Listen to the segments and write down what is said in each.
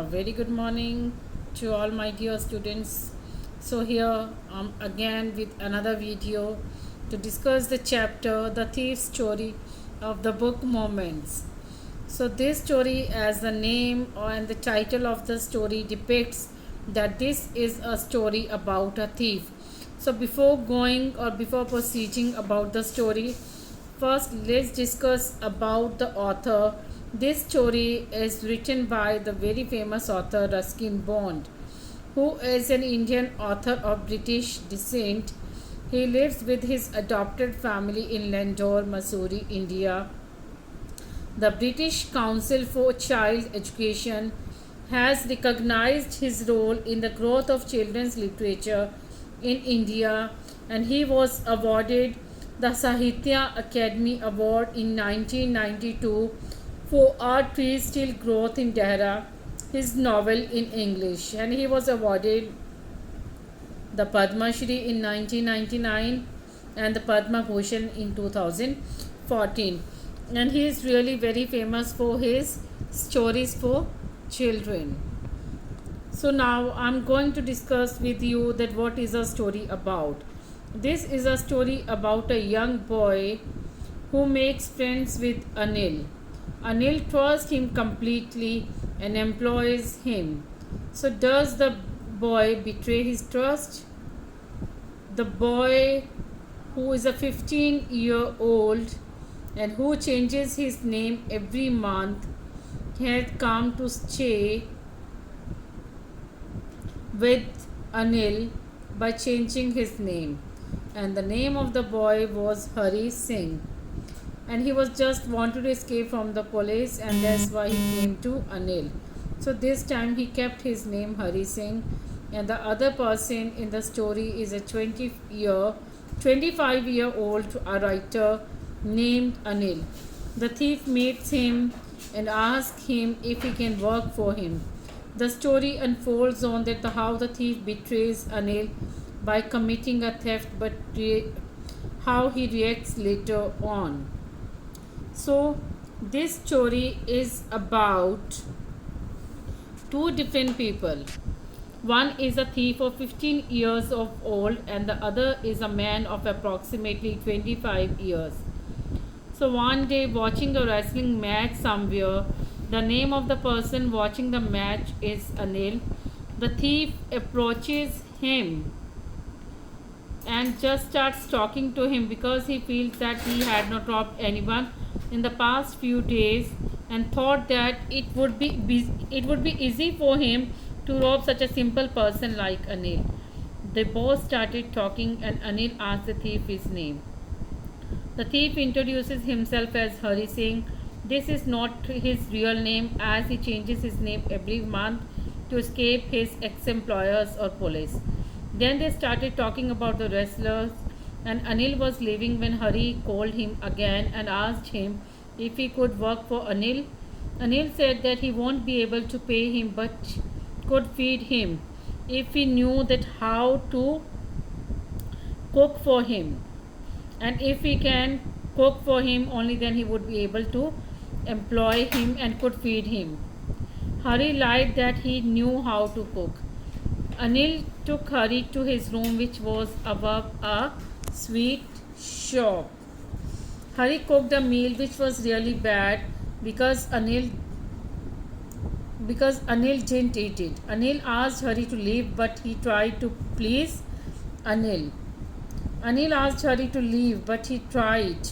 very good morning to all my dear students. So here again with another video to discuss the chapter The Thief's Story of the book Moments. So this story, as the name and the title of the story depicts, that this is a story about a thief. So before proceeding about the story, first let's discuss about the author. This story is written by the very famous author Ruskin Bond, who is an Indian author of British descent. He lives with his adopted family in Landore, Missouri, India. The British Council for Child Education has recognized his role in the growth of children's literature in India, and he was awarded the Sahitya Academy Award in 1992 for Our Trees Still Growth in Dehra, his novel in English, and he was awarded the Padma Shri in 1999 and the Padma Bhushan in 2014. And he is really very famous for his stories for children. So now I'm going to discuss with you that what is a story about. This is a story about a young boy who makes friends with Anil. Anil trusts him completely and employs him. So does the boy betray his trust? The boy, who is a 15-year-old and who changes his name every month, had come to stay with Anil by changing his name. And the name of the boy was Hari Singh. And he was just wanted to escape from the police, and that's why he came to Anil. So this time he kept his name Hari Singh, and the other person in the story is a 25-year-old writer named Anil. The thief meets him and asks him if he can work for him. The story unfolds on that how the thief betrays Anil by committing a theft, but how he reacts later on. So this story is about two different people. One is a thief of 15 years of old, and the other is a man of approximately 25 years. So one day, watching a wrestling match somewhere, the name of the person watching the match is Anil. The thief approaches him and just starts talking to him because he feels that he had not robbed anyone in the past few days, and thought that it would be easy for him to rob such a simple person like Anil. They both started talking, and Anil asked the thief his name. The thief introduces himself as Hari Singh. This is not his real name, as he changes his name every month to escape his ex-employers or police. Then they started talking about the wrestlers, and Anil was leaving when Hari called him again and asked him if he could work for Anil. Anil said that he won't be able to pay him but could feed him if he knew that how to cook for him, and if he can cook for him only then he would be able to employ him and could feed him. Hari lied that he knew how to cook. Anil took Hari to his room, which was above a sweet shop. Hari cooked a meal which was really bad because Anil didn't eat it. Anil asked Hari to leave, but he tried to please Anil. Anil asked Hari to leave, but he tried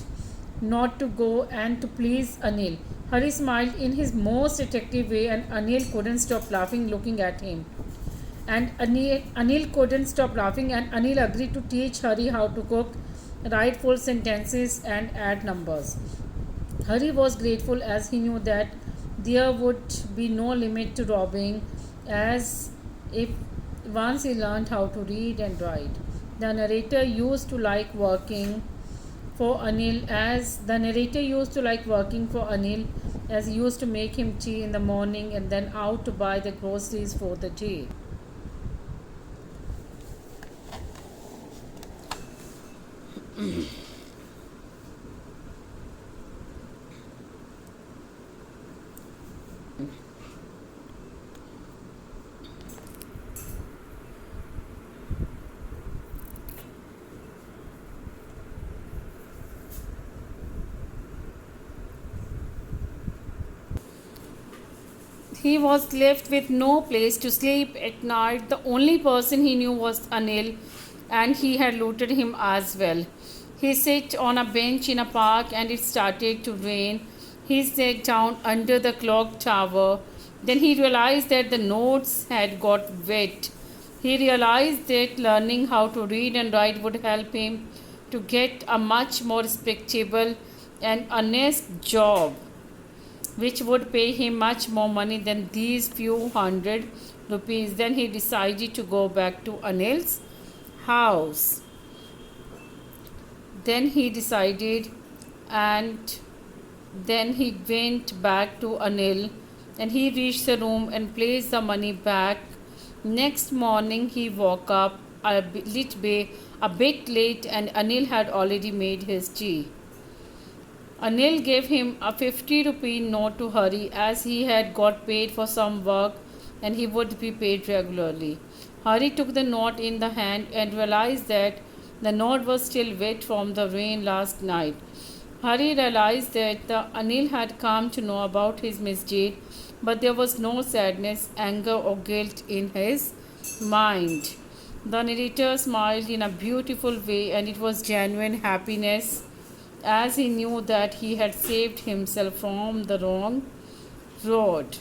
not to go and to please Anil. Hari smiled in his most attractive way, and Anil couldn't stop laughing looking at him. And Anil couldn't stop laughing, and Anil agreed to teach Hari how to cook, write full sentences, and add numbers. Hari was grateful as he knew that there would be no limit to robbing, as if once he learned how to read and write. The narrator used to like working for Anil as he used to make him tea in the morning and then out to buy the groceries for the day. He was left with no place to sleep at night. The only person he knew was Anil, and he had looted him as well. He sat on a bench in a park and it started to rain. He sat down under the clock tower. Then he realized that the notes had got wet. He realized that learning how to read and write would help him to get a much more respectable and honest job, which would pay him much more money than these few hundred rupees. Then he decided to go back to Anil's house. Then he decided, and then he went back to Anil, and he reached the room and placed the money back. Next morning he woke up a bit late, and Anil had already made his tea. Anil gave him a 50 rupee note to Hari, as he had got paid for some work and he would be paid regularly. Hari took the note in the hand and realized that the note was still wet from the rain last night. Hari realized that the Anil had come to know about his misdeed, but there was no sadness, anger, or guilt in his mind. The narrator smiled in a beautiful way, and it was genuine happiness, as he knew that he had saved himself from the wrong road.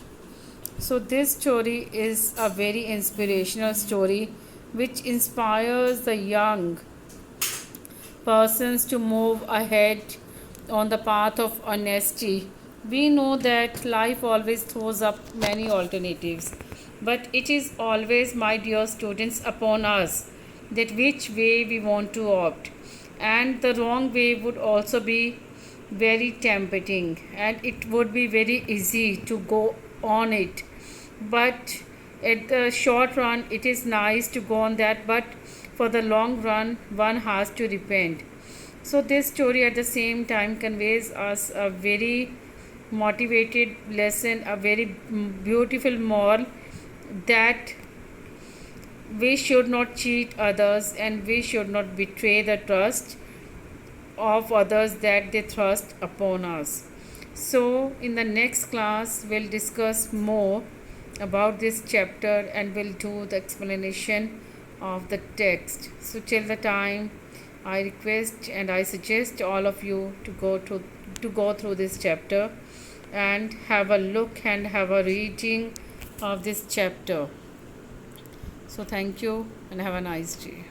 So, this story is a very inspirational story which inspires the young persons to move ahead on the path of honesty. We know that life always throws up many alternatives, but it is always, my dear students, upon us that which way we want to opt. And the wrong way would also be very tempting, and it would be very easy to go on it. But at the short run, it is nice to go on that, but for the long run, one has to repent. So, this story at the same time conveys us a very motivated lesson, a very beautiful moral, that we should not cheat others and we should not betray the trust of others that they trust upon us. So, in the next class, we'll discuss more about this chapter and we'll do the explanation of the text. So, till the time, I request and I suggest all of you to go through this chapter and have a look and have a reading of this chapter. So, thank you and have a nice day.